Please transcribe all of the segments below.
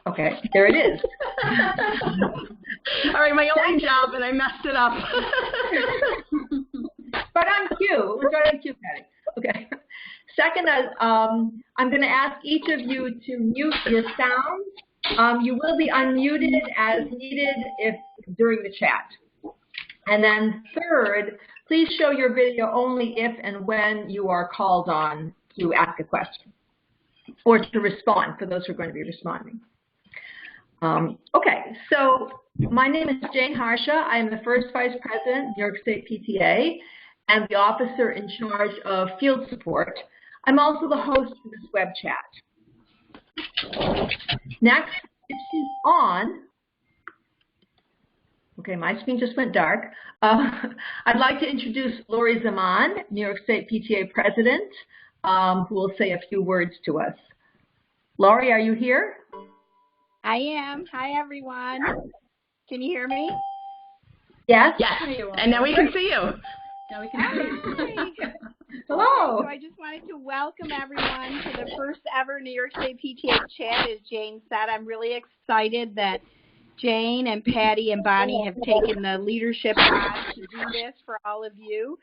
Okay, there it is. All right, my only job, and I messed it up. Right on cue. It was right on cue, Patty. Okay. Second, I'm going to ask each of you to mute your sound. You will be unmuted as needed during the chat. And then third, please show your video only if and when you are called on to ask a question or to respond for those who are going to be responding. Okay, so my name is Jane Harsha. I am the first Vice President, New York State PTA, and the officer in charge of field support. I'm also the host of this web chat. Next, if she's on, okay, my screen just went dark. I'd like to introduce Lori Zaman, New York State PTA President, who will say a few words to us. Lori, are you here? I am. Hi, everyone. Can you hear me? Yes. Yes, and now we can see you. Now we can see you. Hello. So I just wanted to welcome everyone to the first ever New York State PTA chat. As Jane said, I'm really excited that Jane and Patty and Bonnie have taken the leadership on to do this for all of you.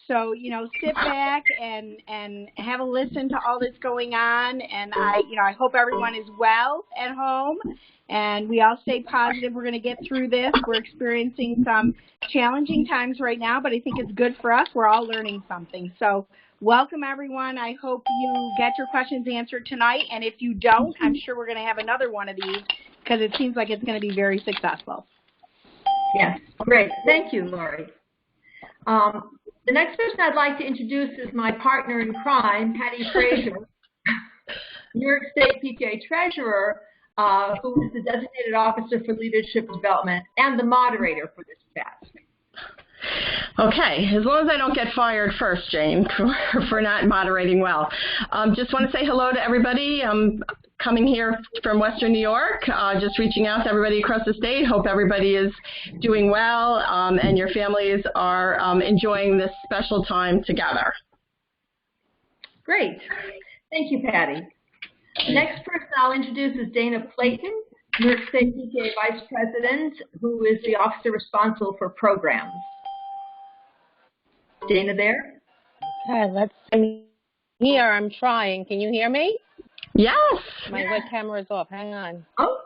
So, you know, sit back and have a listen to all that's going on. And I hope everyone is well at home and we all stay positive. We're going to get through this. We're experiencing some challenging times right now, but I think it's good for us. We're all learning something. So welcome, everyone. I hope you get your questions answered tonight. And if you don't, I'm sure we're going to have another one of these because it seems like it's going to be very successful. Yes, great. Thank you, Lori. The next person I'd like to introduce is my partner in crime, Patty Frazier, New York State PTA Treasurer, who is the Designated Officer for Leadership Development and the moderator for this chat. Okay, as long as I don't get fired first, Jane, for not moderating well. Just want to say hello to everybody. I'm coming here from Western New York, just reaching out to everybody across the state. Hope everybody is doing well and your families are enjoying this special time together. Great. Thank you, Patty. The next person I'll introduce is Dana Clayton, New York State PTA Vice President, who is the officer responsible for programs. Dana there? Okay, let's see. Here, I'm trying. Can you hear me? Yes. My web camera is off. Hang on. Oh,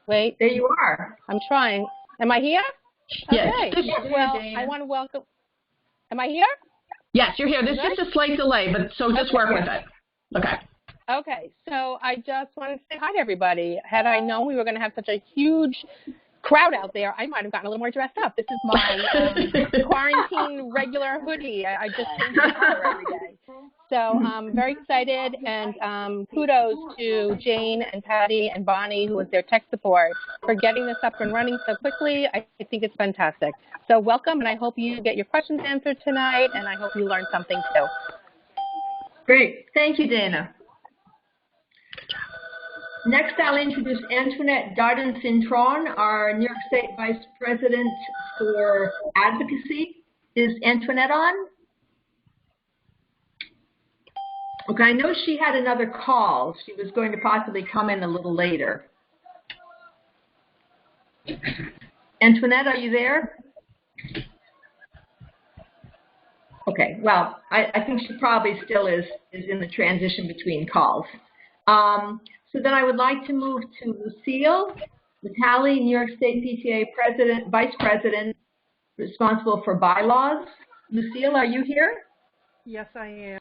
wait. There you are. I'm trying. Am I here? Yes. Okay. Well, I want to welcome. Am I here? Yes, you're here. There's just a slight delay, but so just work with it. Okay. Okay. So I just wanted to say hi to everybody. Had I known we were going to have such a huge crowd out there, I might have gotten a little more dressed up. This is my quarantine regular hoodie. I just change the color every day. So I'm very excited, and kudos to Jane and Patty and Bonnie, who was their tech support, for getting this up and running so quickly. I think it's fantastic. So welcome, and I hope you get your questions answered tonight, and I hope you learned something too. Great. Thank you, Dana. Next, I'll introduce Antoinette Darden-Cintron, our New York State Vice President for Advocacy. Is Antoinette on? Okay, I know she had another call. She was going to possibly come in a little later. Antoinette, are you there? Okay, well, I think she probably still is in the transition between calls. So then I would like to move to Lucille Vitale, New York State PTA Vice President, responsible for bylaws. Lucille, are you here? Yes, I am.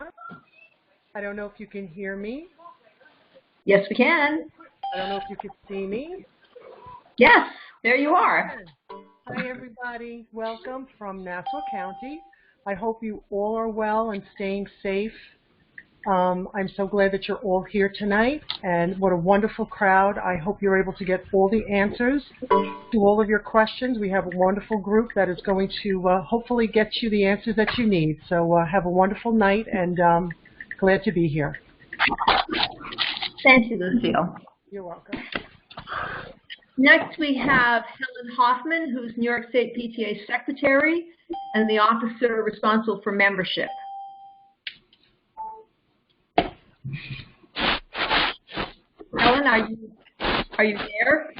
I don't know if you can hear me. Yes, we can. I don't know if you can see me. Yes, there you are. Hi, everybody. Welcome from Nassau County. I hope you all are well and staying safe. I'm so glad that you're all here tonight, and what a wonderful crowd. I hope you're able to get all the answers to all of your questions. We have a wonderful group that is going to hopefully get you the answers that you need. So have a wonderful night, and glad to be here. Thank you, Lucille. You're welcome. Next, we have Helen Hoffman, who's New York State PTA Secretary and the officer responsible for membership. Helen, are you Are you there?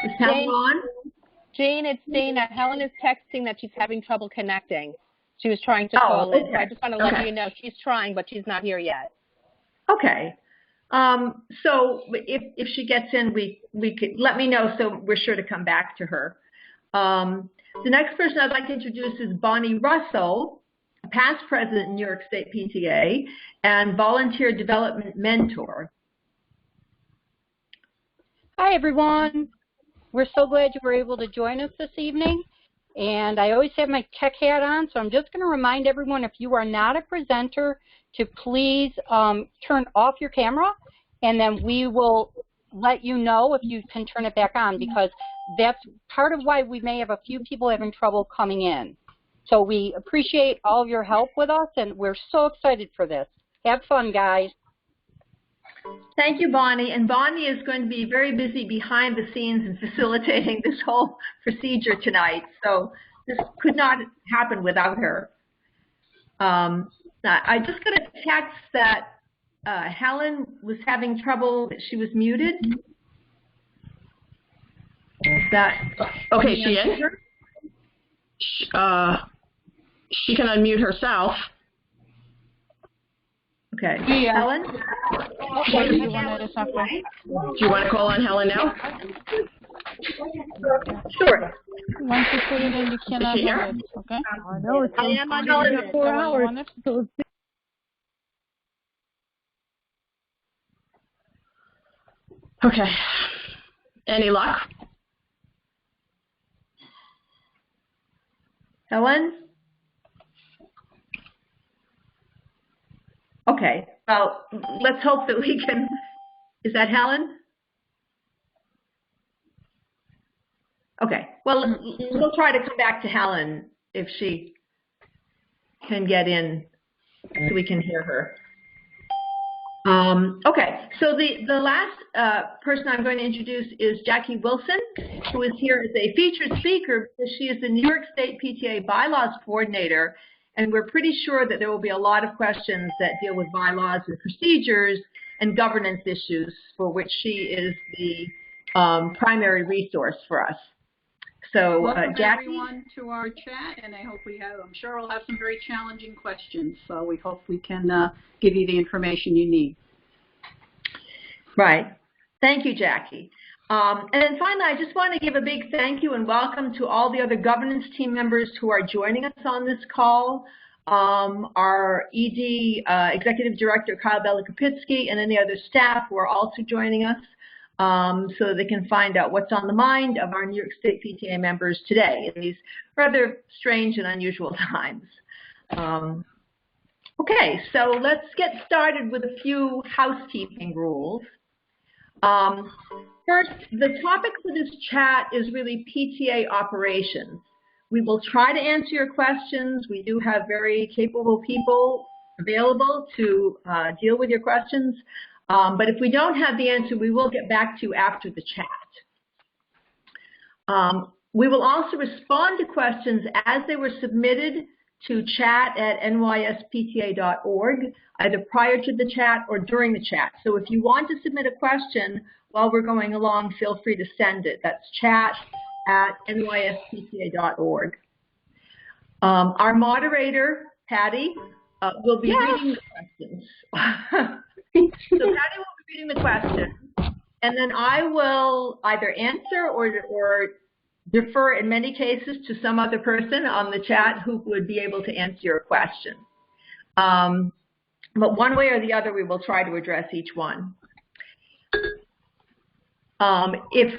Is Helen on? Jane, it's Dana. Helen is texting that she's having trouble connecting. She was trying to call in. So I just want to let you know she's trying, but she's not here yet. Okay. So if she gets in, we could let me know so we're sure to come back to her. The next person I'd like to introduce is Bonnie Russell, a past president in New York State PTA and volunteer development mentor. Hi, everyone. We're so glad you were able to join us this evening. And I always have my tech hat on, so I'm just going to remind everyone, if you are not a presenter, to please turn off your camera, and then we will let you know if you can turn it back on, because that's part of why we may have a few people having trouble coming in. So we appreciate all of your help with us, and we're so excited for this. Have fun, guys. Thank you, Bonnie. And Bonnie is going to be very busy behind the scenes and facilitating this whole procedure tonight. So this could not happen without her. I just got a text that Helen was having trouble, that she was muted. Is that okay? She is. She can unmute herself. Okay. Yeah. Helen? Do you want to call on Helen now? Sure. Once you put it in, you cannot have it, okay? I am on Helen for 4 hours. Okay. Any luck? Helen? Okay. Well, let's hope that we can. Is that Helen? Okay. Well, we'll try to come back to Helen if she can get in so we can hear her. Okay. So the last person I'm going to introduce is Jackie Wilson, who is here as a featured speaker because she is the New York State PTA Bylaws Coordinator, and we're pretty sure that there will be a lot of questions that deal with bylaws and procedures and governance issues for which she is the primary resource for us. So, welcome Jackie, everyone to our chat, and I'm sure we'll have some very challenging questions. So we hope we can give you the information you need. Right. Thank you, Jackie. And then finally, I just want to give a big thank you and welcome to all the other governance team members who are joining us on this call. Our ED, Executive Director Kyle Belakapitsky, and any other staff who are also joining us. So they can find out what's on the mind of our New York State PTA members today in these rather strange and unusual times. Okay, so let's get started with a few housekeeping rules. First, the topic for this chat is really PTA operations. We will try to answer your questions. We do have very capable people available to deal with your questions. But if we don't have the answer, we will get back to you after the chat. We will also respond to questions as they were submitted to chat@nyspta.org, either prior to the chat or during the chat. So if you want to submit a question while we're going along, feel free to send it. That's chat@nyspta.org. Our moderator, Patty, will be reading the questions. So Patty will be reading the question, and then I will either answer or defer, in many cases, to some other person on the chat who would be able to answer your question. But one way or the other, we will try to address each one. If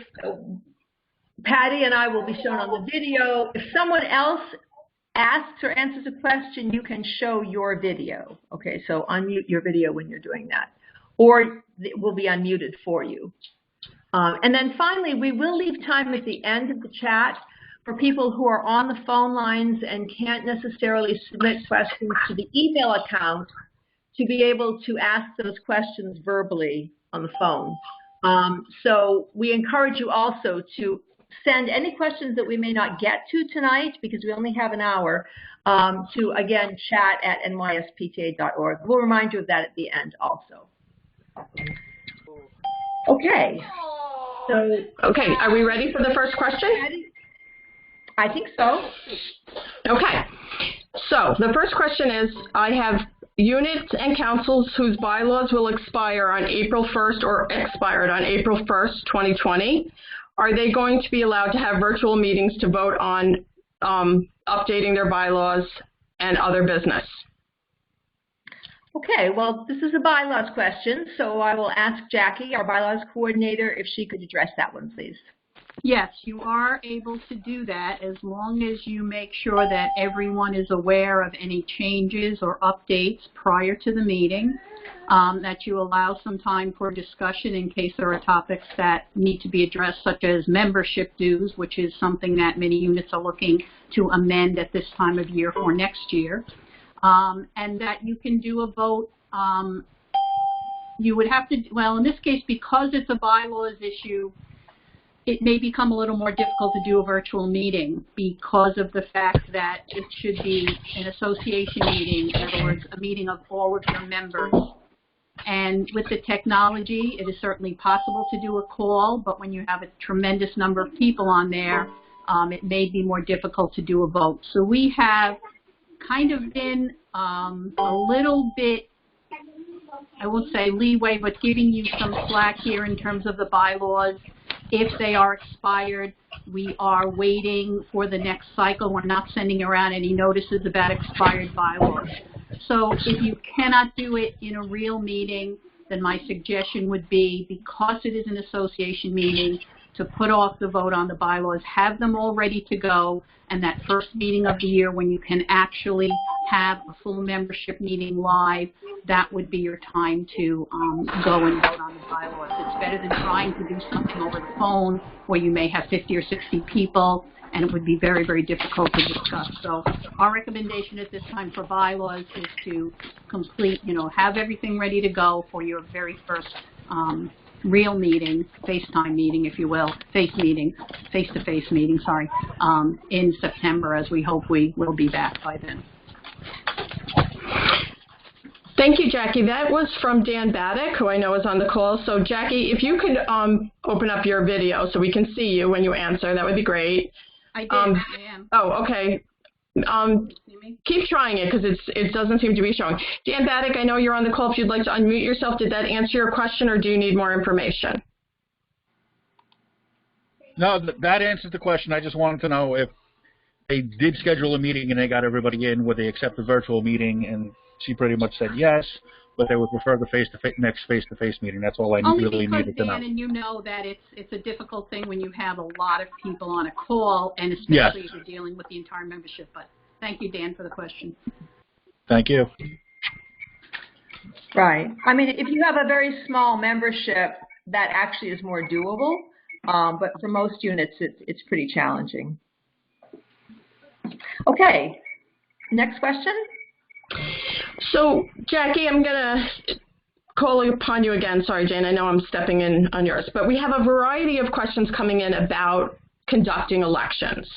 Patty and I will be shown on the video, if someone else asks or answers a question, you can show your video. Okay, so unmute your video when you're doing that, or it will be unmuted for you. And then finally, we will leave time at the end of the chat for people who are on the phone lines and can't necessarily submit questions to the email account to be able to ask those questions verbally on the phone. So we encourage you also to send any questions that we may not get to tonight, because we only have an hour, to, again, chat@nyspta.org. We'll remind you of that at the end also. Okay. So, okay, are we ready for the first question? I think so. Okay. So the first question is, I have units and councils whose bylaws will expire on April 1st or expired on April 1st, 2020. Are they going to be allowed to have virtual meetings to vote on updating their bylaws and other business? Okay, well, this is a bylaws question, so I will ask Jackie, our bylaws coordinator, if she could address that one, please. Yes, you are able to do that as long as you make sure that everyone is aware of any changes or updates prior to the meeting, that you allow some time for discussion in case there are topics that need to be addressed, such as membership dues, which is something that many units are looking to amend at this time of year for next year, and that you can do a vote. You would have to, well, in this case, because it's a bylaws issue, it may become a little more difficult to do a virtual meeting because of the fact that it should be an association meeting, in other words, a meeting of all of your members. And with the technology, it is certainly possible to do a call, but when you have a tremendous number of people on there, it may be more difficult to do a vote. So we have kind of been a little bit, I won't say leeway, but giving you some slack here in terms of the bylaws. If they are expired, we are waiting for the next cycle. We're not sending around any notices about expired bylaws. So if you cannot do it in a real meeting, then my suggestion would be, because it is an association meeting, to put off the vote on the bylaws, have them all ready to go, and that first meeting of the year when you can actually have a full membership meeting live, that would be your time to go and vote on the bylaws. It's better than trying to do something over the phone where you may have 50 or 60 people, and it would be very, very difficult to discuss. So our recommendation at this time for bylaws is to complete, have everything ready to go for your very first real meeting, FaceTime meeting, if you will, face-to-face meeting, sorry, in September, as we hope we will be back by then. Thank you, Jackie. That was from Dan Baddick, who I know is on the call. So, Jackie, if you could open up your video so we can see you when you answer, that would be great. I did. I am. Oh, okay. Keep trying it because it doesn't seem to be showing. Dan Baddick, I know you're on the call. If you'd like to unmute yourself, did that answer your question, or do you need more information? No, that answers the question. I just wanted to know if they did schedule a meeting and they got everybody in, would they accept the virtual meeting? And she pretty much said yes, but they would prefer the next face-to-face meeting. That's all I really needed to know. Dan, and you know that it's a difficult thing when you have a lot of people on a call, and especially if you're dealing with the entire membership. But thank you, Dan, for the question. Thank you. Right. I mean, if you have a very small membership, that actually is more doable. But for most units, it's pretty challenging. Okay. Next question. So, Jackie, I'm going to call upon you again. Sorry, Jane, I know I'm stepping in on yours. But we have a variety of questions coming in about conducting elections.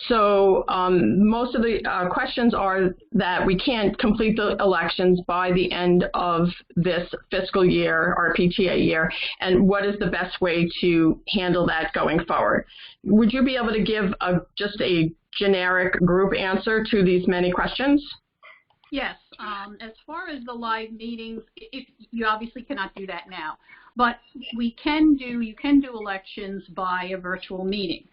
So most of the questions are that we can't complete the elections by the end of this fiscal year, our PTA year, and what is the best way to handle that going forward? Would you be able to give just a generic group answer to these many questions? Yes. As far as the live meetings, you obviously cannot do that now, but you can do elections by a virtual meeting.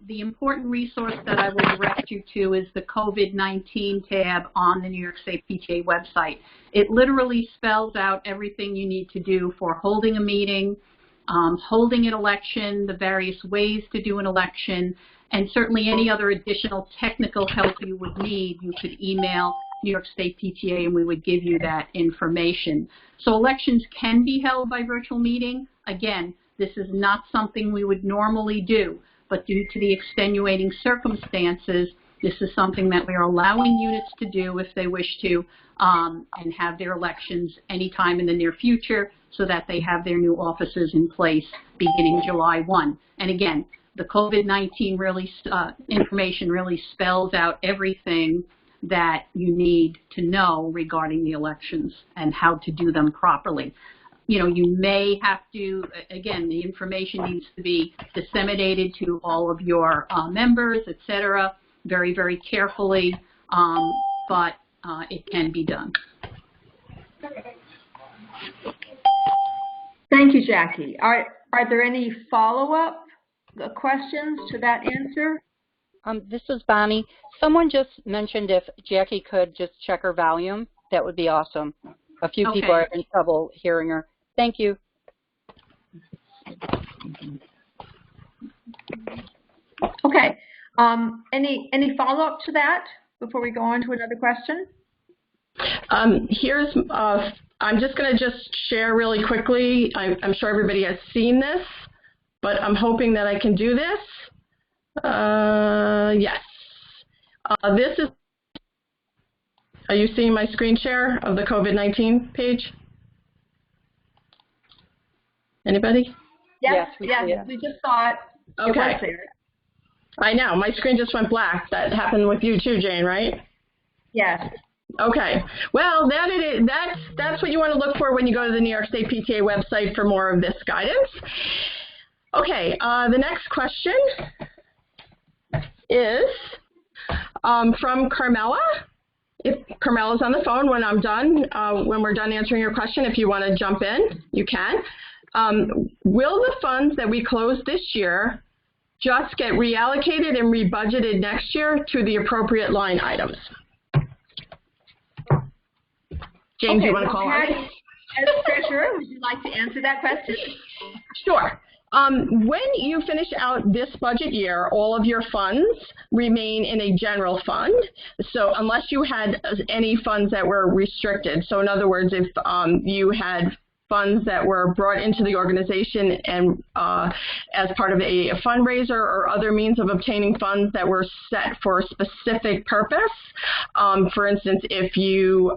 The important resource that I will direct you to is the COVID-19 tab on the New York State PTA website. It literally spells out everything you need to do for holding a meeting, holding an election, the various ways to do an election, and certainly any other additional technical help you would need. You could email New York State PTA and we would give you that information. So elections can be held by virtual meeting. Again, this is not something we would normally do, but due to the extenuating circumstances, this is something that we are allowing units to do if they wish to, and have their elections anytime in the near future so that they have their new offices in place beginning July 1. And again, the COVID-19 really information really spells out everything that you need to know regarding the elections and how to do them properly. You know, you may have to, again, the information needs to be disseminated to all of your members, et cetera, very, very carefully, but it can be done. Thank you, Jackie. Are there any follow-up questions to that answer? This is Bonnie. Someone just mentioned if Jackie could just check her volume. That would be awesome. A few people are having trouble hearing her. Thank you. Okay. Any follow-up to that before we go on to another question? I'm just going to share really quickly. I'm sure everybody has seen this, but I'm hoping that I can do this. Yes. This is, are you seeing my screen share of the COVID-19 page? Anybody? Yes, we just saw it. Okay. It was there. I know, my screen just went black. That happened with you too, Jane, right? Yes. Okay. Well, that's what you want to look for when you go to the New York State PTA website for more of this guidance. Okay, the next question is from Carmela. If Carmela's on the phone when I'm done, when we're done answering your question, if you want to jump in, you can. Will the funds that we closed this year just get reallocated and rebudgeted next year to the appropriate line items? James, you want to call on it? As treasurer, would you like to answer that question? Sure. When you finish out this budget year, all of your funds remain in a general fund. So unless you had any funds that were restricted. So in other words, if you had funds that were brought into the organization and as part of a fundraiser or other means of obtaining funds that were set for a specific purpose. For instance, if you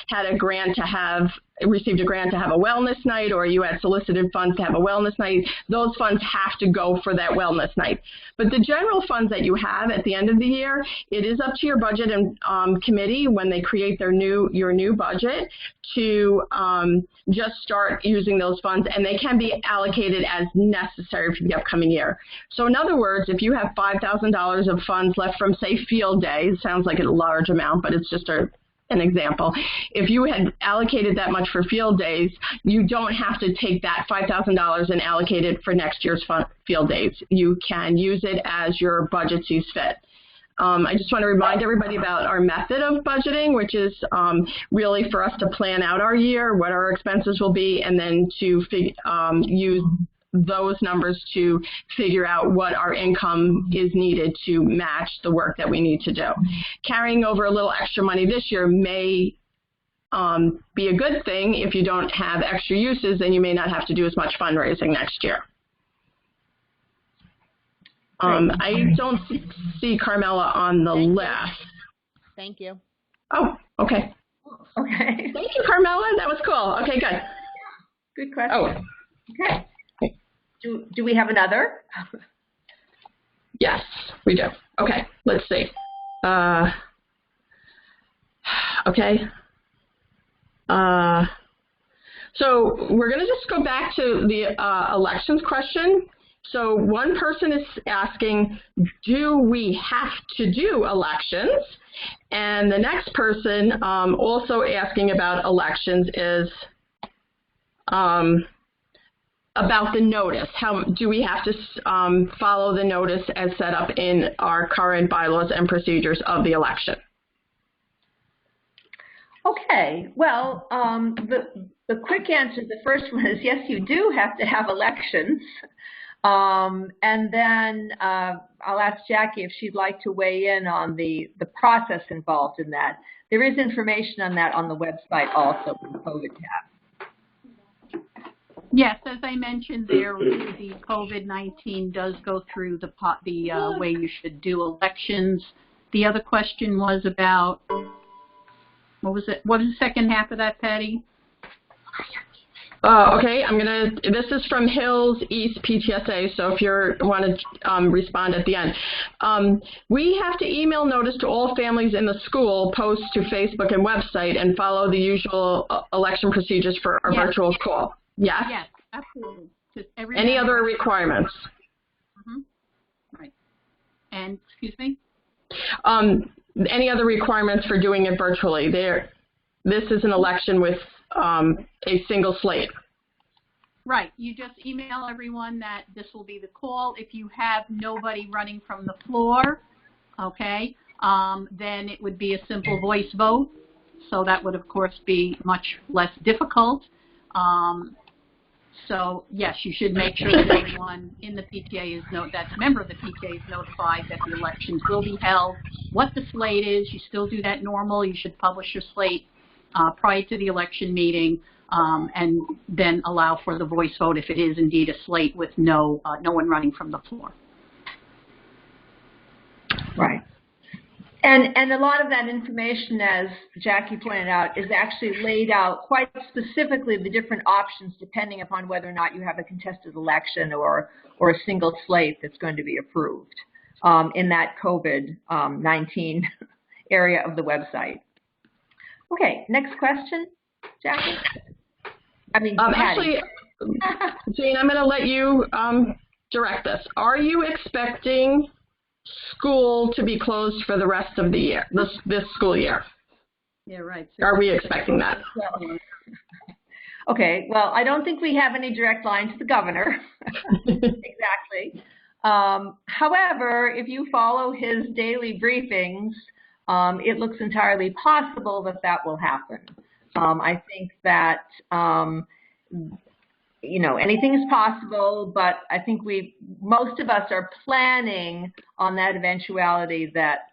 had a grant to received a grant to have a wellness night, or you had solicited funds to have a wellness night, those funds have to go for that wellness night. But the general funds that you have at the end of the year, it is up to your budget and committee when they create your new budget to just start using those funds, and they can be allocated as necessary for the upcoming year. So in other words, if you have $5,000 of funds left from, say, field day, it sounds like a large amount, but it's just an example. If you had allocated that much for field days, you don't have to take that $5,000 and allocate it for next year's field days. You can use it as your budget sees fit. I just want to remind everybody about our method of budgeting, which is really for us to plan out our year, what our expenses will be, and then to use those numbers to figure out what our income is needed to match the work that we need to do. Carrying over a little extra money this year may be a good thing. If you don't have extra uses, then you may not have to do as much fundraising next year. I don't see Carmela on the list. Thank you. Oh, okay. Okay. Thank you, Carmela. That was cool. Okay, good. Good question. Oh. Okay. Do we have another? Yes, we do. Okay, let's see. Okay. So we're going to just go back to the elections question. So one person is asking, do we have to do elections? And the next person also asking about elections is about the notice. How do we have to follow the notice as set up in our current bylaws and procedures of the election? Okay, well, the quick answer to the first one is yes, you do have to have elections. And then I'll ask Jackie if she'd like to weigh in on the process involved in that. There is information on that on the website also in the COVID tab. Yes, as I mentioned there, the COVID-19 does go through the way you should do elections. The other question was about, what was it? What was the second half of that, Patty? Okay, this is from Hills East PTSA, so if you want to respond at the end. We have to email notice to all families in the school, post to Facebook and website, and follow the usual election procedures for our virtual call. Yes? Yes, absolutely. Any other requirements? Right. And, excuse me? Any other requirements for doing it virtually? This is an election with a single slate. Right. You just email everyone that this will be the call. If you have nobody running from the floor, okay, then it would be a simple voice vote. So that would, of course, be much less difficult. So, yes, you should make sure that everyone in the PTA that's a member of the PTA is notified that the elections will be held, what the slate is. You still do that normal. You should publish your slate prior to the election meeting, and then allow for the voice vote if it is indeed a slate with no one running from the floor. Right. And a lot of that information, as Jackie pointed out, is actually laid out quite specifically, the different options depending upon whether or not you have a contested election or a single slate that's going to be approved in that COVID-19 area of the website. Okay, next question, Jackie? Patty. Actually, Jane, I'm going to let you direct this. Are you expecting school to be closed for the rest of the year, this school year? Yeah, right. Are we expecting that? Okay, well, I don't think we have any direct line to the governor. Exactly. However, if you follow his daily briefings, it looks entirely possible that that will happen. I think that, anything is possible, but I think most of us are planning on that eventuality that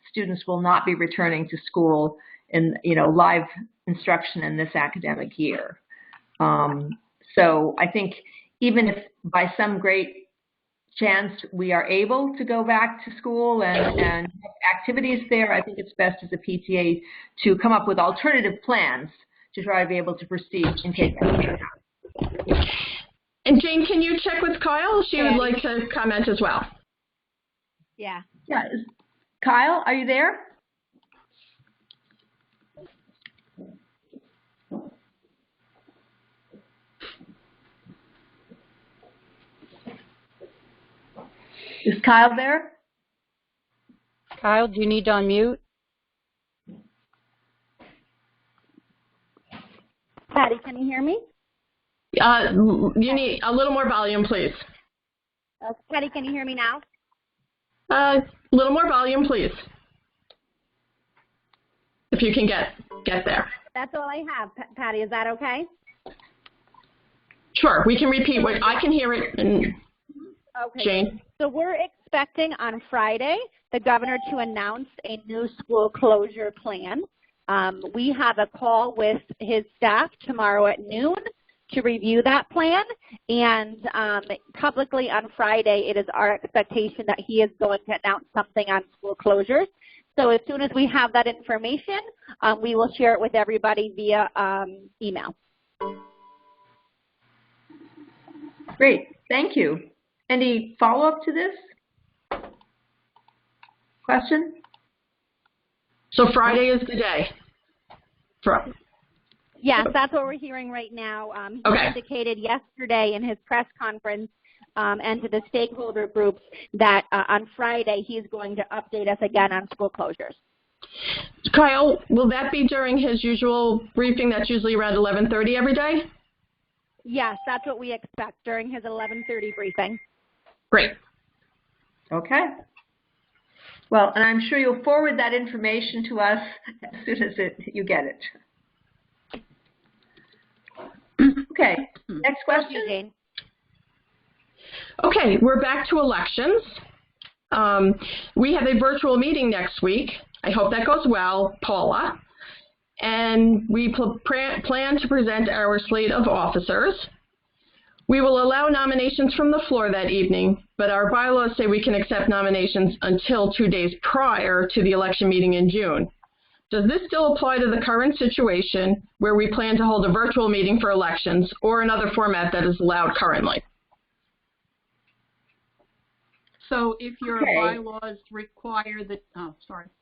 students will not be returning to school in, live instruction in this academic year. So I think even if by some great chance we are able to go back to school and activities there, I think it's best as a PTA to come up with alternative plans to try to be able to proceed and take that. And Jane, can you check with Kyle? She would like to comment as well. Yeah. Yeah. Kyle, are you there? Is Kyle there? Kyle, do you need to unmute? Patty, can you hear me? You need a little more volume, please. Patty, can you hear me now? A little more volume, please. If you can get there. That's all I have, Patty. Is that okay? Sure. We can repeat what I can hear it. And okay. Jane. So we're expecting on Friday the governor to announce a new school closure plan. We have a call with his staff tomorrow at noon to review that plan, and publicly on Friday it is our expectation that he is going to announce something on school closures. So as soon as we have that information, we will share it with everybody via email. Great, thank you. Any follow-up to this question? So Friday is the day. Yes, that's what we're hearing right now. He indicated yesterday in his press conference and to the stakeholder groups that on Friday he's going to update us again on school closures. Kyle, will that be during his usual briefing that's usually around 11:30 every day? Yes, that's what we expect during his 11:30 briefing. Great. Okay. Well, and I'm sure you'll forward that information to us as soon as you get it. Okay, next question. Thank you, Jane. Okay, we're back to elections. We have a virtual meeting next week. I hope that goes well, Paula. And we plan to present our slate of officers. We will allow nominations from the floor that evening, but our bylaws say we can accept nominations until 2 days prior to the election meeting in June. Does this still apply to the current situation where we plan to hold a virtual meeting for elections or another format that is allowed currently? So if your bylaws require the,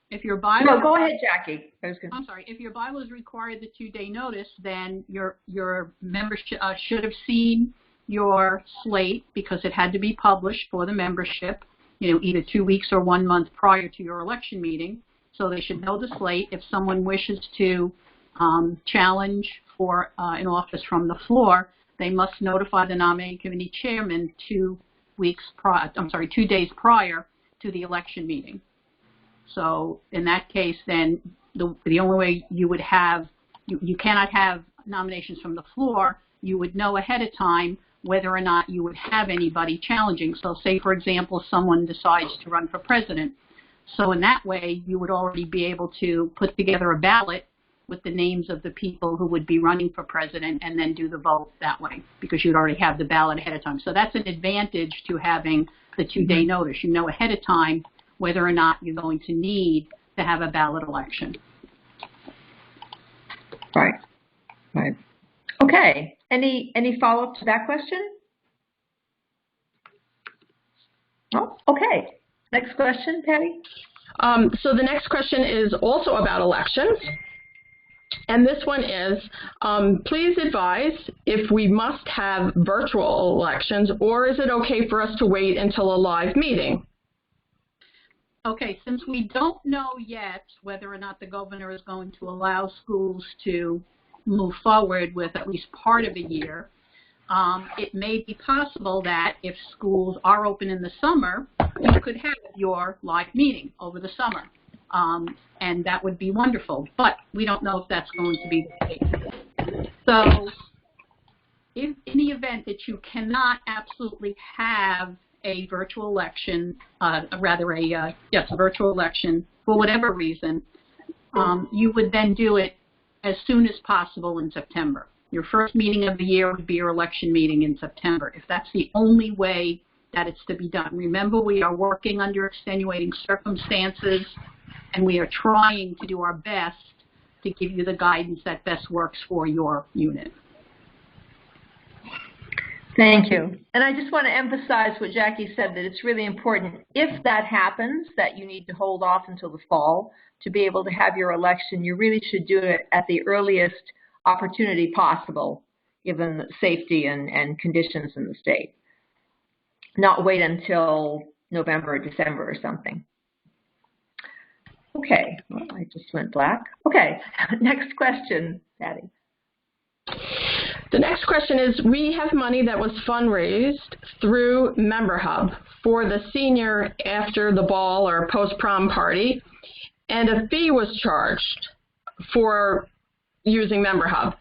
if your bylaws. No, go ahead, Jackie. I'm sorry. If your bylaws require the 2-day notice, then your membership should have seen your slate because it had to be published for the membership, either 2 weeks or 1 month prior to your election meeting. So they should know the slate. If someone wishes to challenge for an office from the floor, they must notify the nominating committee chairman 2 days prior to the election meeting. So in that case, then the only way you would have, you cannot have nominations from the floor. You would know ahead of time whether or not you would have anybody challenging. So say, for example, someone decides to run for president. So in that way, you would already be able to put together a ballot with the names of the people who would be running for president and then do the vote that way because you'd already have the ballot ahead of time. So that's an advantage to having the 2-day notice. You know ahead of time whether or not you're going to need to have a ballot election. Right. Okay. Any follow-up to that question? Oh, okay. Next question, Patty. So the next question is also about elections. And this one is, please advise if we must have virtual elections or is it okay for us to wait until a live meeting? Okay, since we don't know yet whether or not the governor is going to allow schools to move forward with at least part of a year, it may be possible that if schools are open in the summer, you could have your live meeting over the summer. And that would be wonderful, but we don't know if that's going to be the case. So if in the event that you cannot absolutely have a virtual election, virtual election for whatever reason, you would then do it as soon as possible in September. Your first meeting of the year would be your election meeting in September, if that's the only way that it's to be done. Remember, we are working under extenuating circumstances, and we are trying to do our best to give you the guidance that best works for your unit. Thank you. And I just want to emphasize what Jackie said, that it's really important, if that happens, that you need to hold off until the fall to be able to have your election. You really should do it at the earliest opportunity possible, given the safety and conditions in the state. Not wait until November or December or something. Okay, well, I just went black. Okay, next question, Patty. The next question is, we have money that was fundraised through Member Hub for the senior after the ball or post-prom party, and a fee was charged for using Member Hub.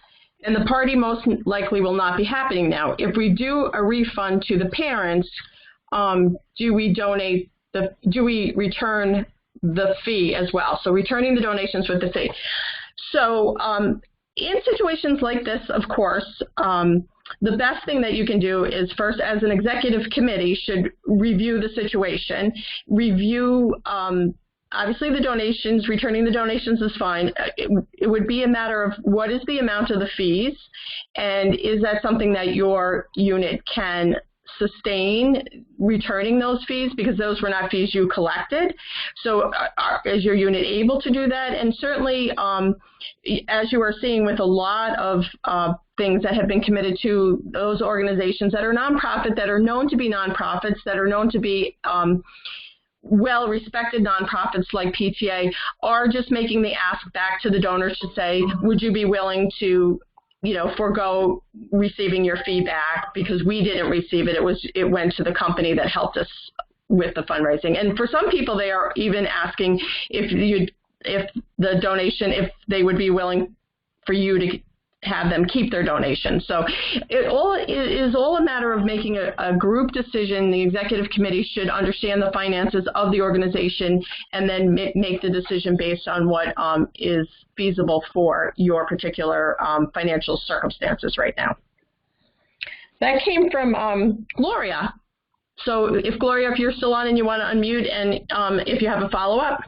And the party most likely will not be happening now. If we do a refund to the parents, do we return the fee as well? So returning the donations with the fee. So in situations like this, of course, the best thing that you can do is first, as an executive committee, should review the situation, review obviously the donations. Returning the donations is fine. It would be a matter of what is the amount of the fees, and is that something that your unit can sustain returning those fees, because those were not fees you collected. So is your unit able to do that? And certainly, as you are seeing with a lot of things that have been committed to those organizations that are nonprofit, that are known to be nonprofits, that are known to be well-respected nonprofits like PTA, are just making the ask back to the donors to say, would you be willing to forego receiving your feedback because we didn't receive it. It went to the company that helped us with the fundraising. And for some people, they are even asking if they would be willing for you to have them keep their donation. So it is all a matter of making a group decision. The executive committee should understand the finances of the organization and then make the decision based on what is feasible for your particular financial circumstances right now. That came from Gloria. So if Gloria, if you're still on and you want to unmute, and if you have a follow-up.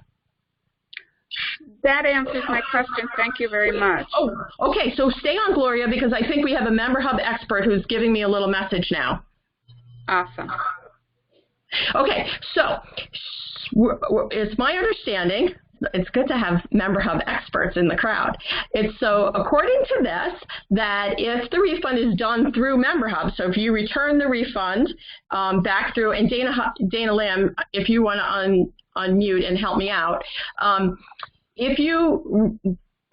That answers my question. Thank you very much. Oh, okay. So stay on, Gloria, because I think we have a Member Hub expert who's giving me a little message now. Awesome. Okay, so it's my understanding, it's good to have Member Hub experts in the crowd. It's so, according to this, that if the refund is done through Member Hub, so if you return the refund back through, and Dana Lamb, if you want to unmute and help me out, if you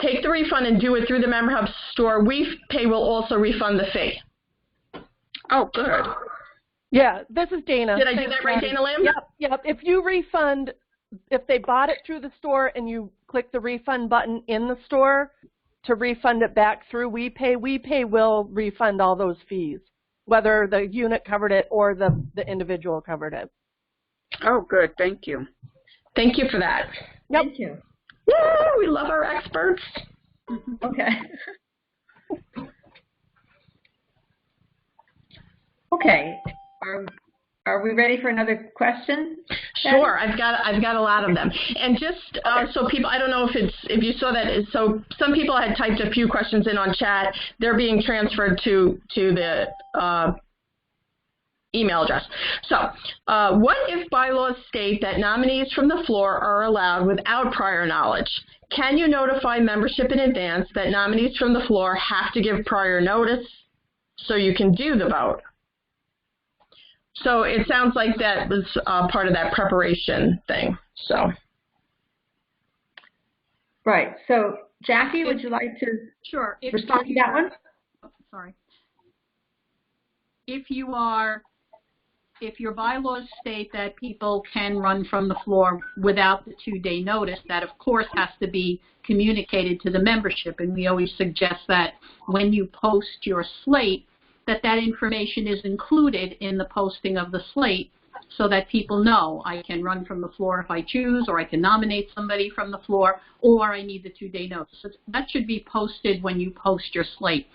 take the refund and do it through the Member Hub store, WePay will also refund the fee. Oh, good. Yeah, this is Dana. Did I do that right, Dana Lamb? Yep. If you refund, if they bought it through the store and you click the refund button in the store to refund it back through WePay will refund all those fees, whether the unit covered it or the individual covered it. Oh, good. Thank you. Thank you for that. Yep. Thank you. Yeah, we love our experts. Okay. Okay. Are we ready for another question? Sure, I've got a lot of them. And just so people, I don't know if you saw that. So some people had typed a few questions in on chat. They're being transferred to the email address. So what if bylaws state that nominees from the floor are allowed without prior knowledge? Can you notify membership in advance that nominees from the floor have to give prior notice so you can do the vote? So it sounds like that was part of that preparation thing. So. Right. So Jackie, would you like to respond to that one? Sorry. If your bylaws state that people can run from the floor without the 2-day notice, that of course has to be communicated to the membership, and we always suggest that when you post your slate, that information is included in the posting of the slate so that people know I can run from the floor if I choose, or I can nominate somebody from the floor, or I need the 2-day notice. So that should be posted when you post your slate.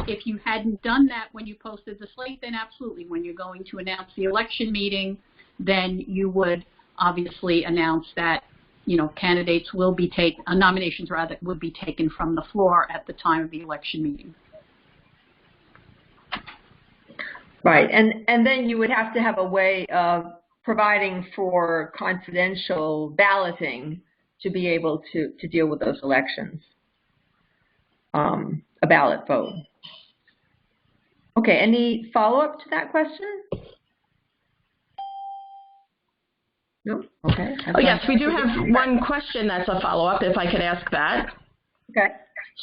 If you hadn't done that when you posted the slate, then absolutely, when you're going to announce the election meeting, then you would obviously announce that, candidates will be nominations rather would be taken from the floor at the time of the election meeting. Right, and then you would have to have a way of providing for confidential balloting to be able to deal with those elections, a ballot vote. Okay, any follow-up to that question? No? Okay. Oh, yes, we do have one question that's a follow-up, if I could ask that. Okay.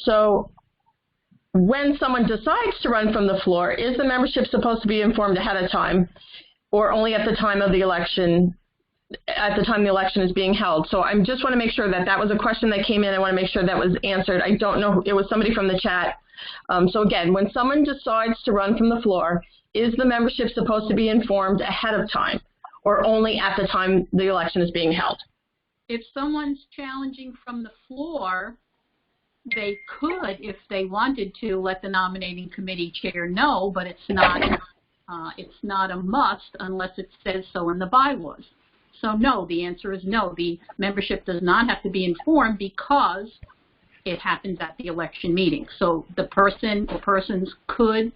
So, when someone decides to run from the floor, is the membership supposed to be informed ahead of time, or only at the time of the election, at the time the election is being held? So I just want to make sure that was a question that came in. I want to make sure that was answered. I don't know. It was somebody from the chat. So again, when someone decides to run from the floor, is the membership supposed to be informed ahead of time, or only at the time the election is being held? If someone's challenging from the floor, they could, if they wanted to, let the nominating committee chair know, but it's not a must unless it says so in the bylaws. So no, the answer is no. The membership does not have to be informed because it happens at the election meeting. So the person or persons could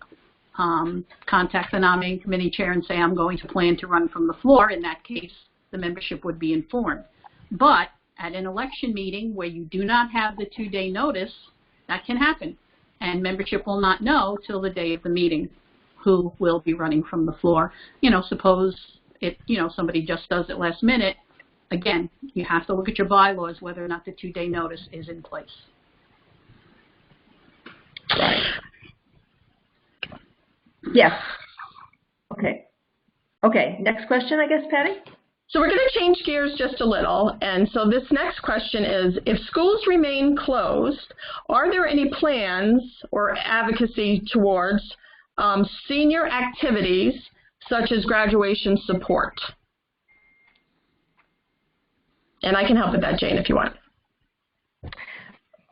contact the nominating committee chair and say, I'm going to plan to run from the floor. In that case, the membership would be informed. But at an election meeting where you do not have the 2-day notice, that can happen. And membership will not know till the day of the meeting who will be running from the floor. Suppose somebody just does it last minute. Again, you have to look at your bylaws whether or not the 2-day notice is in place. Right. Yes. Okay. Okay, next question, I guess, Patty? So we're going to change gears just a little, and so this next question is, if schools remain closed, are there any plans or advocacy towards senior activities such as graduation support? And I can help with that, Jane, if you want.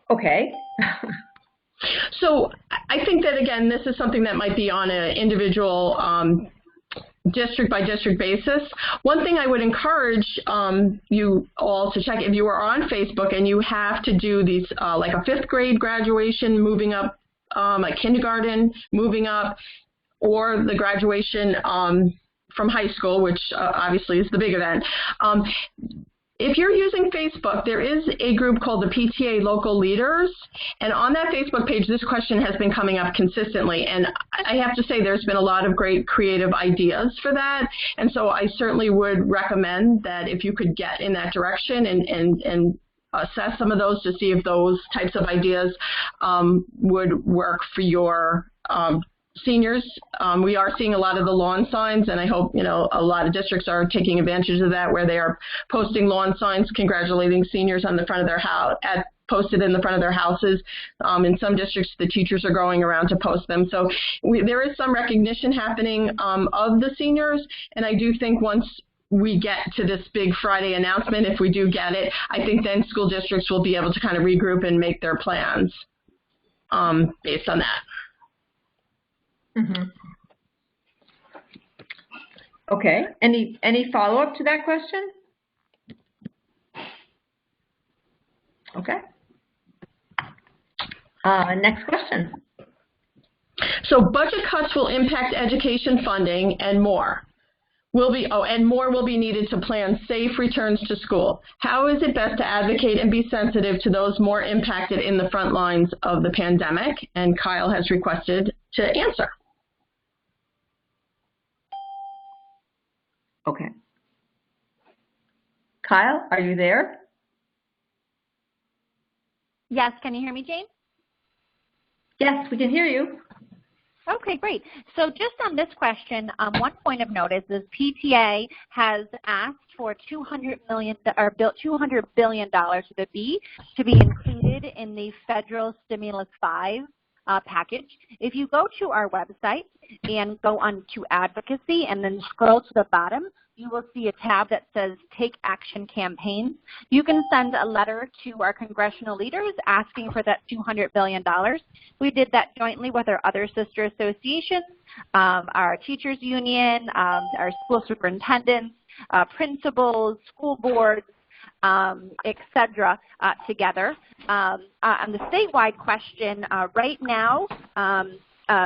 Okay. So I think that, again, this is something that might be on an individual district by district basis. One thing I would encourage you all to check, if you are on Facebook and you have to do these like a 5th grade graduation moving up, a kindergarten moving up, or the graduation from high school, which obviously is the bigger then. If you're using Facebook, there is a group called the PTA Local Leaders, and on that Facebook page, this question has been coming up consistently, and I have to say there's been a lot of great creative ideas for that, and so I certainly would recommend that if you could get in that direction and assess some of those to see if those types of ideas would work for your seniors. We are seeing a lot of the lawn signs, and I hope, you know, a lot of districts are taking advantage of that, where they are posting lawn signs congratulating seniors on the front of their house, posted in the front of their houses. In some districts, the teachers are going around to post them. So there is some recognition happening of the seniors, and I do think once we get to this big Friday announcement, if we do get it, I think then school districts will be able to kind of regroup and make their plans based on that. Mm-hmm. Okay. Any follow-up to that question? Okay. Next question. So budget cuts will impact education funding and more. And more will be needed to plan safe returns to school. How is it best to advocate and be sensitive to those more impacted in the front lines of the pandemic? And Kyle has requested to answer. Okay. Kyle, are you there? Yes, can you hear me, Jane? Yes, we can hear you. Okay, great. So just on this question, one point of notice is PTA has asked for $200 billion to be included in the federal Stimulus 5 package. If you go to our website and go on to advocacy and then scroll to the bottom, you will see a tab that says Take Action Campaigns. You can send a letter to our congressional leaders asking for that $200 billion. We did that jointly with our other sister associations, our teachers union, our school superintendents, principals, school boards, etc. Together. On the statewide question, right now,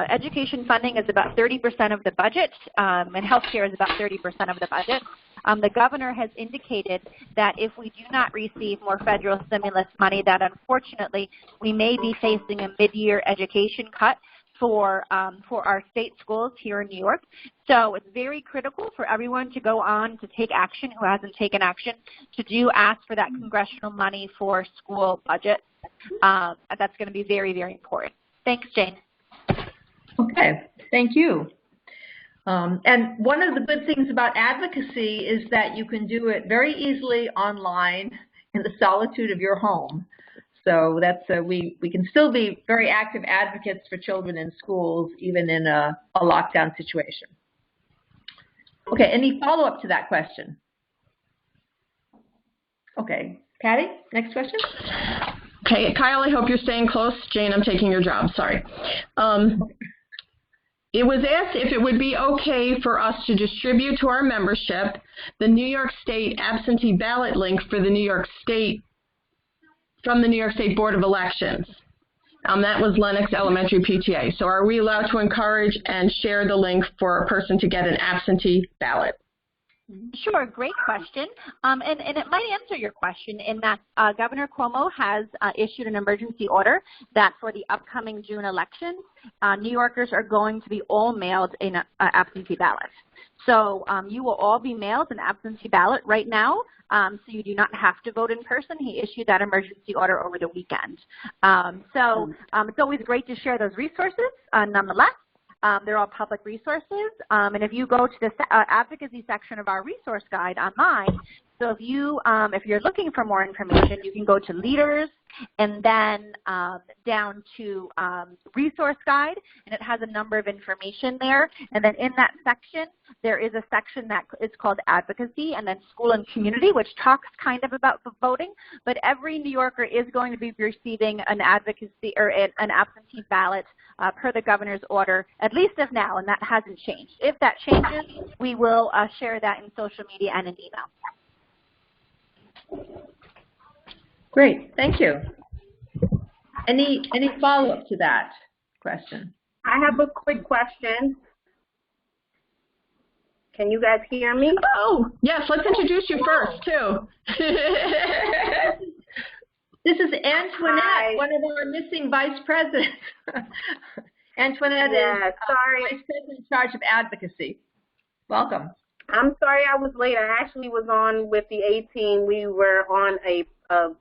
education funding is about 30% of the budget, and healthcare is about 30% of the budget. The governor has indicated that if we do not receive more federal stimulus money, that unfortunately we may be facing a mid-year education cut for our state schools here in New York. So it's very critical for everyone to go on to take action who hasn't taken action to ask for that congressional money for school budgets. That's going to be very, very important. Thanks, Jane. Okay, thank you. And one of the good things about advocacy is that you can do it very easily online in the solitude of your home. So that's we can still be very active advocates for children in schools, even in a lockdown situation. Okay, any follow-up to that question? Okay, Patty, next question. Okay, Kyle, I hope you're staying close. Jane, I'm taking your job, sorry. It was asked if it would be okay for us to distribute to our membership the New York State absentee ballot link for the New York State, from the New York State Board of Elections. That was Lenox Elementary PTA. So are we allowed to encourage and share the link for a person to get an absentee ballot? Sure, great question. And it might answer your question in that Governor Cuomo has issued an emergency order that for the upcoming June election, New Yorkers are going to be all mailed an absentee ballot. So you will all be mailed an absentee ballot right now, so you do not have to vote in person. He issued that emergency order over the weekend. So it's always great to share those resources nonetheless. They're all public resources, and if you go to the advocacy section of our resource guide online, So if you're looking for more information, you can go to Leaders and then down to Resource Guide, and it has a number of information there. And then in that section, there is a section that is called Advocacy, and then School and Community, which talks kind of about the voting. But every New Yorker is going to be receiving an advocacy or an absentee ballot per the governor's order, at least as now, and that hasn't changed. If that changes, we will share that in social media and in email. Great, thank you. Any follow-up to that question? I have a quick question. Can you guys hear me? Oh, yes, let's introduce you first, too. This is Antoinette, Hi. One of our missing vice presidents. Antoinette is vice president in charge of advocacy. Welcome. I'm sorry I was late. I actually was on with the A team. We were on a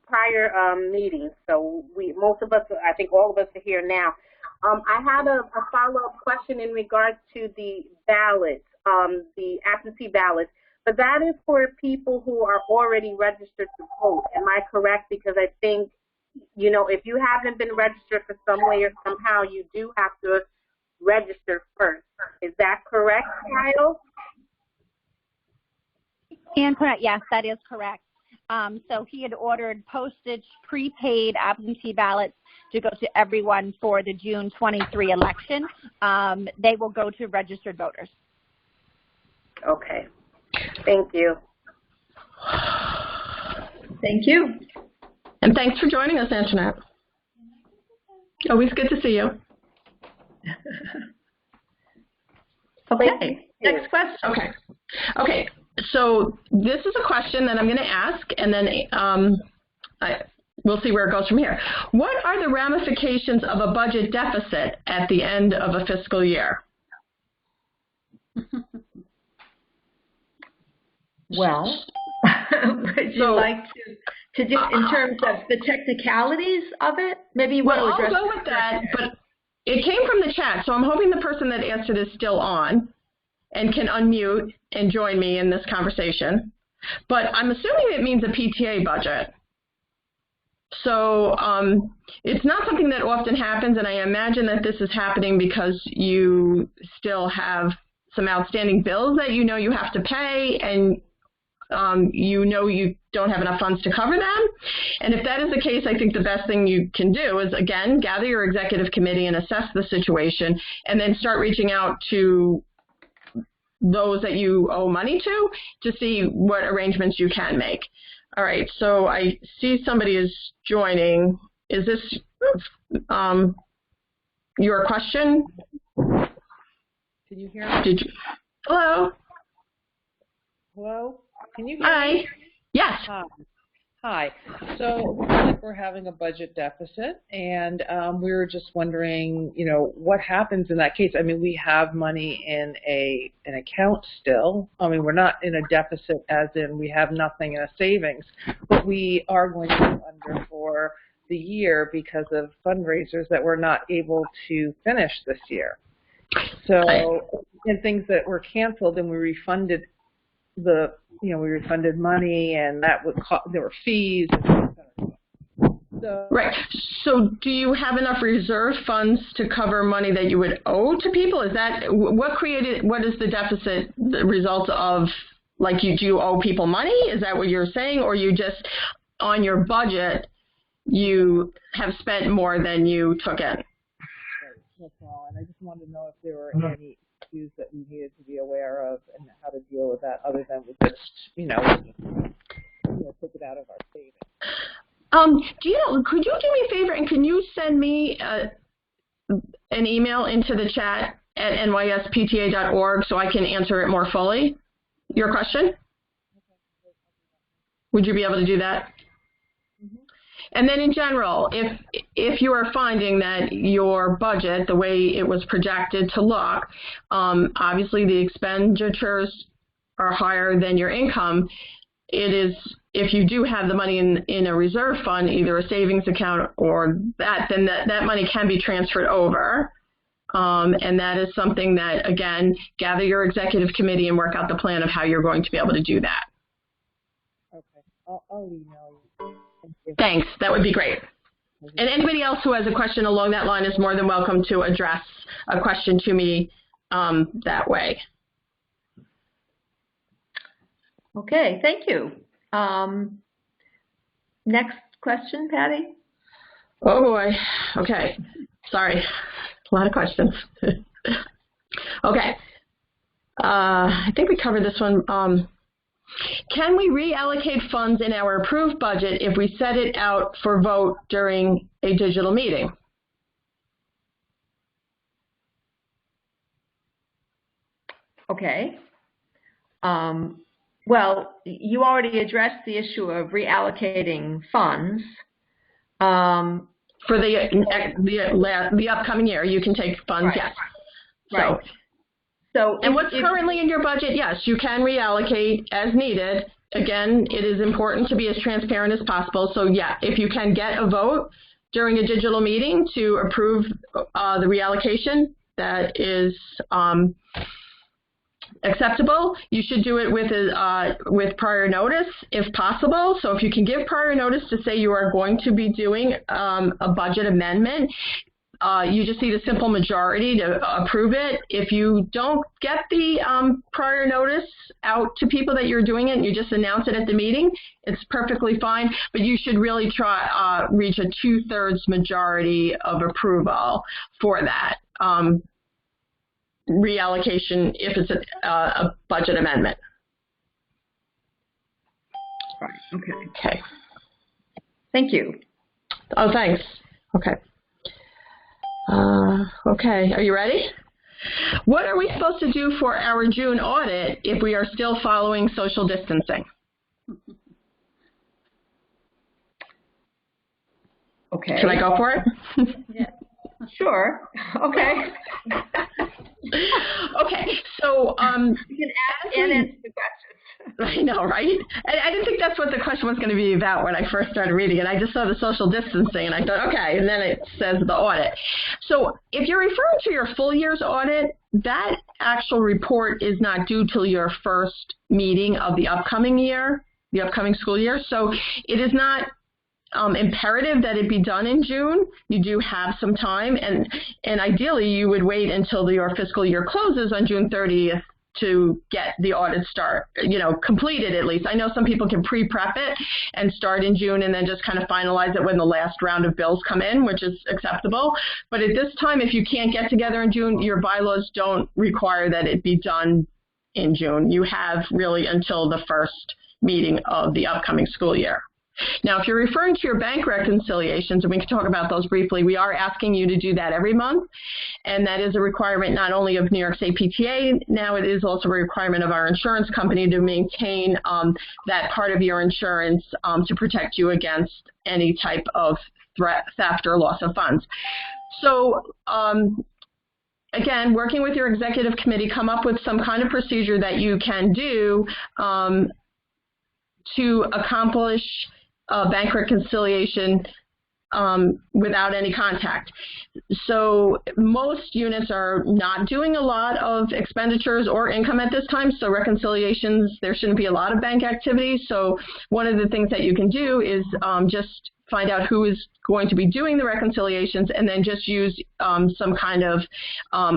prior meeting, so most of us, I think all of us are here now. I had a follow-up question in regards to the ballots, the absentee ballots, but that is for people who are already registered to vote. Am I correct? Because I think, you know, if you haven't been registered for some way or somehow, you do have to register first. Is that correct, Kyle? Antoinette, yes, that is correct. So he had ordered postage prepaid absentee ballots to go to everyone for the June 23 election. They will go to registered voters. Okay. Thank you. Thank you. And thanks for joining us, Antoinette. Always good to see you. Okay. Next question. Okay. So this is a question that I'm going to ask, and then we'll see where it goes from here. What are the ramifications of a budget deficit at the end of a fiscal year? Well, would you like to do in terms of the technicalities of it? Maybe you want to address. I'll go with that, but it came from the chat, so I'm hoping the person that answered is still on and can unmute and join me in this conversation. But I'm assuming it means a PTA budget. So it's not something that often happens, and I imagine that this is happening because you still have some outstanding bills that you know you have to pay, and you know you don't have enough funds to cover them. And if that is the case, I think the best thing you can do is, again, gather your executive committee and assess the situation, and then start reaching out to those that you owe money to see what arrangements you can make. All right, so I see somebody is joining. Is this your question? Can you hear me? Hello? Hello? Can you hear me? Hi. Yes. Hi. So it looks like we're having a budget deficit, and we were just wondering, you know, what happens in that case? I mean, we have money in an account still. I mean, we're not in a deficit as in we have nothing in a savings, but we are going to go under for the year because of fundraisers that we're not able to finish this year. So, and things that were canceled, and we refunded we refunded money, and that would there were fees. So, right. So do you have enough reserve funds to cover money that you would owe to people? Is that what is the deficit the result of? Like, do you owe people money? Is that what you're saying? Or you just, on your budget, you have spent more than you took in? Right. That's all. And I just wanted to know if there were any issues that we needed to be aware of and how to deal with that, other than we just, take it out of our savings. Could you do me a favor, and can you send me an email into the chat at nyspta.org so I can answer it more fully? Your question? Would you be able to do that? And then in general, if you are finding that your budget, the way it was projected to look, obviously the expenditures are higher than your income, it is, if you do have the money in a reserve fund, either a savings account or that, then that money can be transferred over. And that is something that, again, gather your executive committee and work out the plan of how you're going to be able to do that. I'll email you. Thanks. That would be great. And anybody else who has a question along that line is more than welcome to address a question to me that way. Okay, thank you. Next question, Patty? Oh boy. Okay. Sorry. A lot of questions. Okay. I think we covered this one. Can we reallocate funds in our approved budget if we set it out for vote during a digital meeting? Okay. Well, you already addressed the issue of reallocating funds. For the upcoming year, you can take funds, right. yes. Right. So and what's currently in your budget, yes, you can reallocate as needed. Again, it is important to be as transparent as possible. So yeah, if you can get a vote during a digital meeting to approve the reallocation, that is acceptable. You should do it with prior notice if possible. So if you can give prior notice to say you are going to be doing a budget amendment, you just need a simple majority to approve it. If you don't get the prior notice out to people that you're doing it and you just announce it at the meeting, it's perfectly fine. But you should really try reach a 2/3 majority of approval for that reallocation if it's a budget amendment. Right. Okay. Okay. Thank you. Oh, thanks. Okay. Okay, are you ready? What are we supposed to do for our June audit if we are still following social distancing? Okay. Should I go for it? Yeah. Sure. Okay. Okay, so you can ask and answer the questions. I know, right? I didn't think that's what the question was going to be about when I first started reading it. I just saw the social distancing, and I thought, okay, and then it says the audit. So if you're referring to your full year's audit, that actual report is not due till your first meeting of the upcoming year, the upcoming school year. So it is not imperative that it be done in June. You do have some time, and ideally you would wait until your fiscal year closes on June 30th to get the audit completed at least. I know some people can pre-prep it and start in June and then just kind of finalize it when the last round of bills come in, which is acceptable. But at this time, if you can't get together in June, your bylaws don't require that it be done in June. You have really until the first meeting of the upcoming school year. Now, if you're referring to your bank reconciliations, and we can talk about those briefly, we are asking you to do that every month, and that is a requirement not only of New York State PTA, now it is also a requirement of our insurance company to maintain that part of your insurance to protect you against any type of threat, theft, or loss of funds. So, again, working with your executive committee, come up with some kind of procedure that you can do to accomplish bank reconciliation without any contact. So most units are not doing a lot of expenditures or income at this time, so reconciliations, there shouldn't be a lot of bank activity. So one of the things that you can do is just find out who is going to be doing the reconciliations and then just use some kind of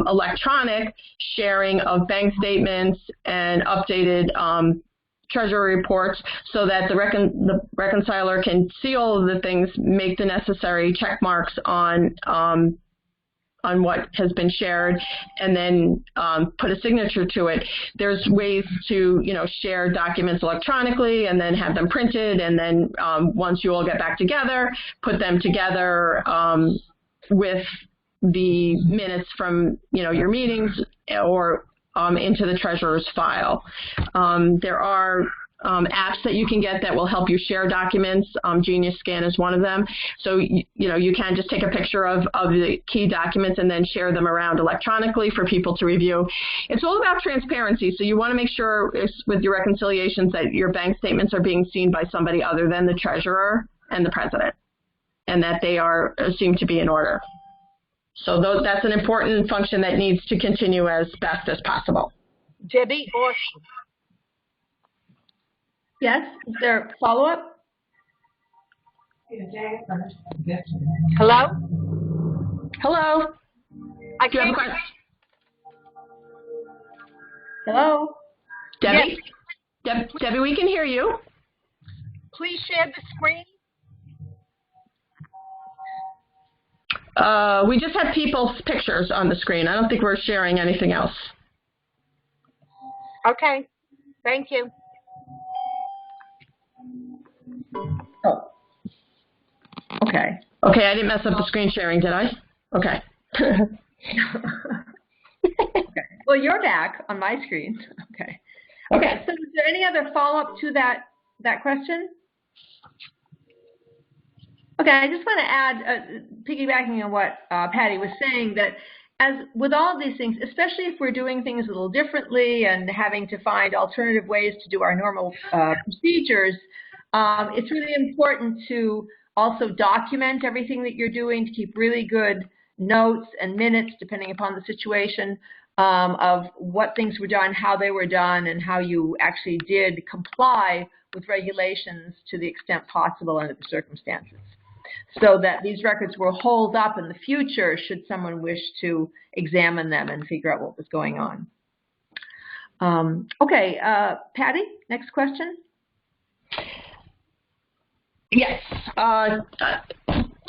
electronic sharing of bank statements and updated treasury reports so that the reconciler can see all of the things, make the necessary check marks on what has been shared, and then put a signature to it. There's ways to, share documents electronically and then have them printed, and then once you all get back together, put them together with the minutes from, your meetings or into the treasurer's file. There are apps that you can get that will help you share documents. Genius Scan is one of them. So, you can just take a picture of the key documents and then share them around electronically for people to review. It's all about transparency. So you want to make sure with your reconciliations that your bank statements are being seen by somebody other than the treasurer and the president, and that they are assumed to be in order. So that's an important function that needs to continue as best as possible. Debbie, Yes, is there follow-up? Hello? Hello? I Do you have a can't. question? Hello? Debbie? Yes. Debbie, we can hear you. Please share the screen. We just have people's pictures on the screen. I don't think we're sharing anything else. Okay. Thank you. Oh. Okay. Okay, I didn't mess up the screen sharing, did I? Okay. Okay. Well, you're back on my screen. Okay. Okay. So, is there any other follow-up to that question? Okay. I just want to add, piggybacking on what Patty was saying, that as with all of these things, especially if we're doing things a little differently and having to find alternative ways to do our normal procedures, it's really important to also document everything that you're doing, to keep really good notes and minutes, depending upon the situation, of what things were done, how they were done, and how you actually did comply with regulations to the extent possible under the circumstances, so that these records will hold up in the future should someone wish to examine them and figure out what was going on. Okay, Patty, next question. Yes.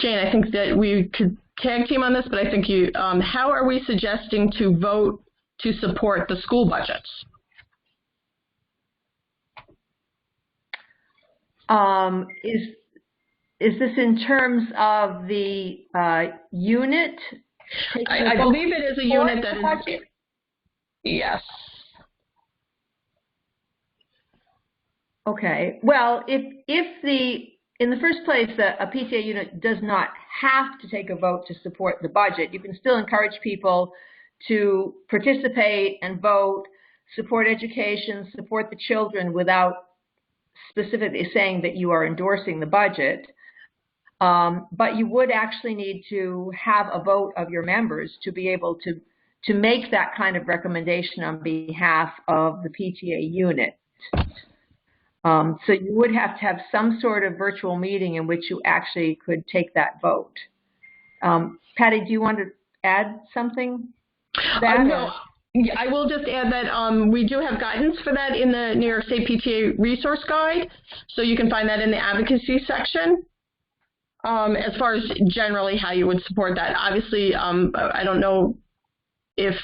Jane, I think that we could tag team on this, but I think you, how are we suggesting to vote to support the school budgets? Is this in terms of the unit? I believe it is a unit that is, yes. Okay. Well, in the first place, a PTA unit does not have to take a vote to support the budget. You can still encourage people to participate and vote, support education, support the children without specifically saying that you are endorsing the budget. But you would actually need to have a vote of your members to be able to make that kind of recommendation on behalf of the PTA unit. So you would have to have some sort of virtual meeting in which you actually could take that vote. Patty, do you want to add something to that? No. I will just add that we do have guidance for that in the New York State PTA Resource Guide, so you can find that in the advocacy section. As far as generally how you would support that. Obviously, I don't know if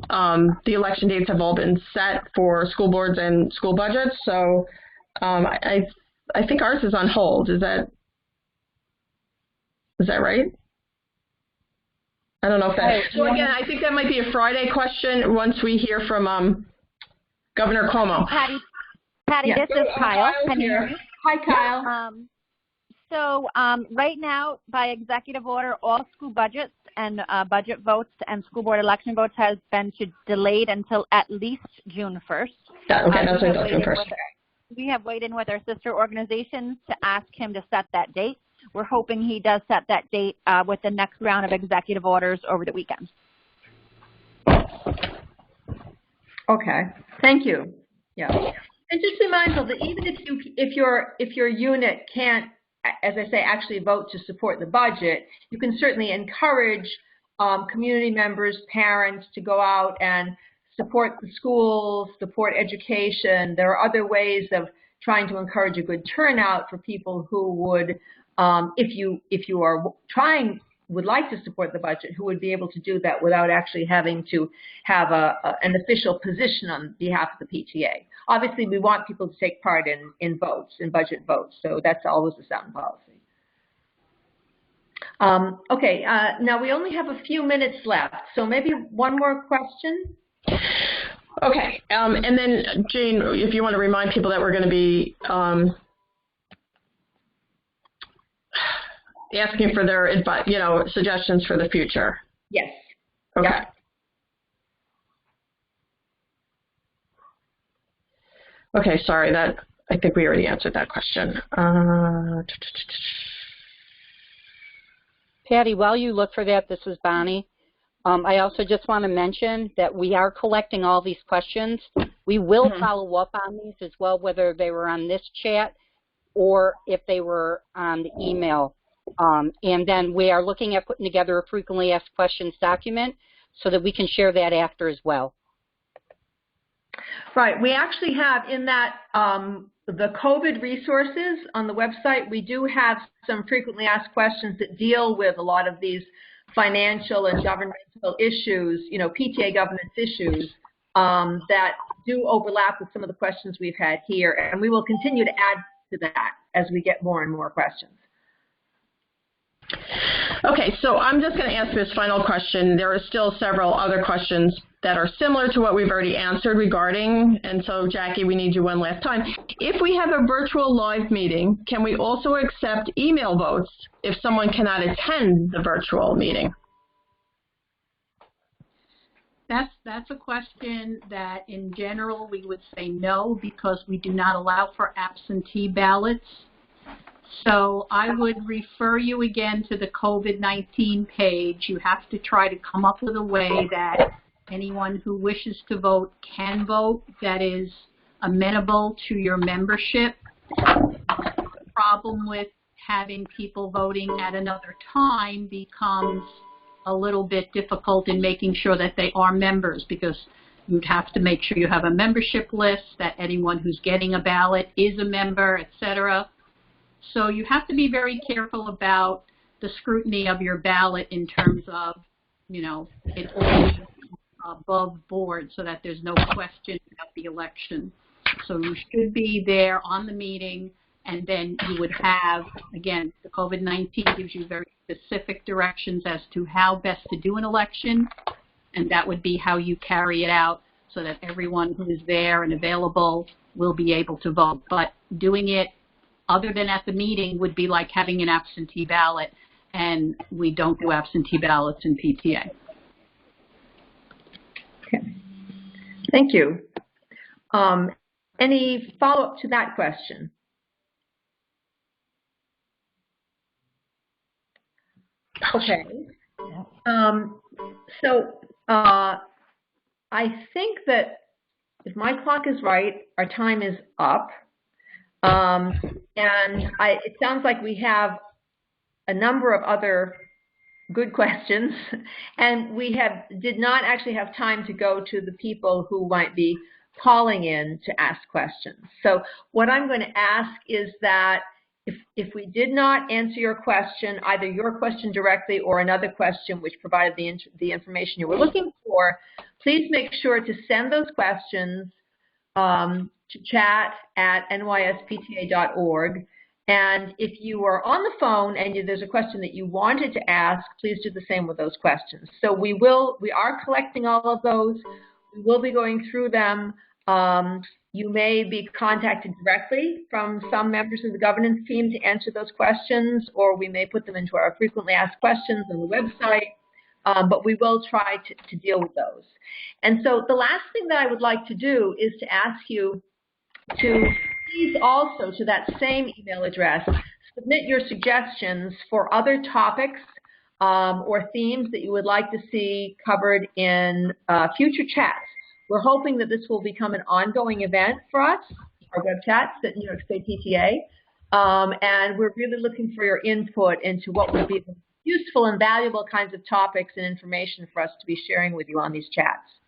the election dates have all been set for school boards and school budgets, so I think ours is on hold. Is that right? I don't know if that. So again, I think that might be a Friday question once we hear from Governor Cuomo. Patty, yes. This is Kyle. Can you hear me? Hi, Kyle. So right now, by executive order, all school budgets and budget votes and school board election votes has been delayed until at least June 1st. Okay, that's until June 1st. We have waited with our sister organizations to ask him to set that date. We're hoping he does set that date with the next round of executive orders over the weekend. Okay, thank you. Yeah, and just be mindful that even if your unit can't, as I say, actually vote to support the budget, you can certainly encourage community members, parents to go out and support the schools, support education. There are other ways of trying to encourage a good turnout for people who would, if you are would like to support the budget, who would be able to do that without actually having to have an official position on behalf of the PTA. Obviously, we want people to take part in votes, in budget votes, so that's always a sound policy. Okay, now we only have a few minutes left, so maybe one more question. Okay, and then Jane, if you want to remind people that we're going to be asking for their suggestions for the future. Yes. Okay. Yeah. Okay, sorry, I think we already answered that question. Patty, while you look for that, this is Bonnie. I also just want to mention that we are collecting all these questions We will follow up on these as well, whether they were on this chat or if they were on the email. And then we are looking at putting together a frequently asked questions document so that we can share that after as well. Right. We actually have in that the COVID resources on the website, we do have some frequently asked questions that deal with a lot of these financial and governmental issues, you know, PTA governance issues that do overlap with some of the questions we've had here. And we will continue to add to that as we get more and more questions. Okay, so I'm just going to ask this final question. There are still several other questions that are similar to what we've already answered regarding, and so Jackie, we need you one last time. If we have a virtual live meeting, can we also accept email votes if someone cannot attend the virtual meeting? That's a question that in general we would say no, because we do not allow for absentee ballots. So I would refer you again to the COVID-19 page. You have to try to come up with a way that anyone who wishes to vote can vote that is amenable to your membership. The problem with having people voting at another time becomes a little bit difficult in making sure that they are members, because you'd have to make sure you have a membership list, that anyone who's getting a ballot is a member, etc. So you have to be very careful about the scrutiny of your ballot in terms of, you know, it all above board so that there's no question about the election. So you should be there on the meeting, and then you would have, again, the COVID-19 gives you very specific directions as to how best to do an election, and that would be how you carry it out so that everyone who is there and available will be able to vote. But doing it other than at the meeting would be like having an absentee ballot, and we don't do absentee ballots in PTA. Okay. Thank you. Any follow-up to that question? Okay. I think that if my clock is right, our time is up. It sounds like we have a number of other good questions, and we did not actually have time to go to the people who might be calling in to ask questions. So what I'm going to ask is that if we did not answer your question, either your question directly or another question which provided the information you were looking for, please make sure to send those questions to chat@nyspta.org. And if you are on the phone and there's a question that you wanted to ask, please do the same with those questions. So we are collecting all of those. We will be going through them. You may be contacted directly from some members of the governance team to answer those questions, or we may put them into our frequently asked questions on the website. But we will try to deal with those. And so the last thing that I would like to do is to ask you to please also, to that same email address, submit your suggestions for other topics or themes that you would like to see covered in future chats. We're hoping that this will become an ongoing event for us, our web chats at New York State PTA, and we're really looking for your input into what would be useful and valuable kinds of topics and information for us to be sharing with you on these chats.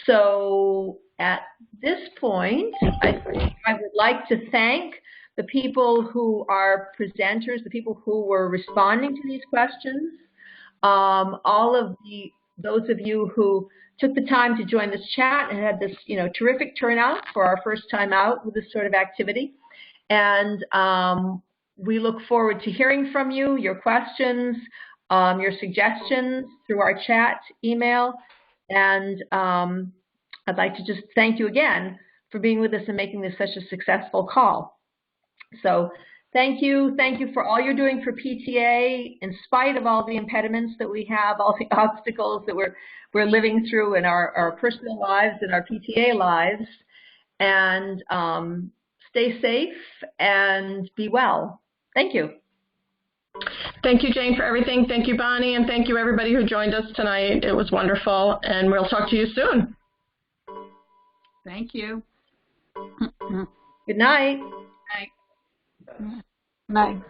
So at this point, I would like to thank the people who are presenters, the people who were responding to these questions, all of those of you who took the time to join this chat and had this, terrific turnout for our first time out with this sort of activity. And we look forward to hearing from you, your questions, your suggestions through our chat email. And I'd like to just thank you again for being with us and making this such a successful call. So thank you. Thank you for all you're doing for PTA, in spite of all the impediments that we have, all the obstacles that we're living through in our personal lives and our PTA lives. And stay safe and be well. Thank you. Thank you, Jane, for everything. Thank you, Bonnie, and thank you, everybody who joined us tonight. It was wonderful, and we'll talk to you soon. Thank you. Good night. Night. Night.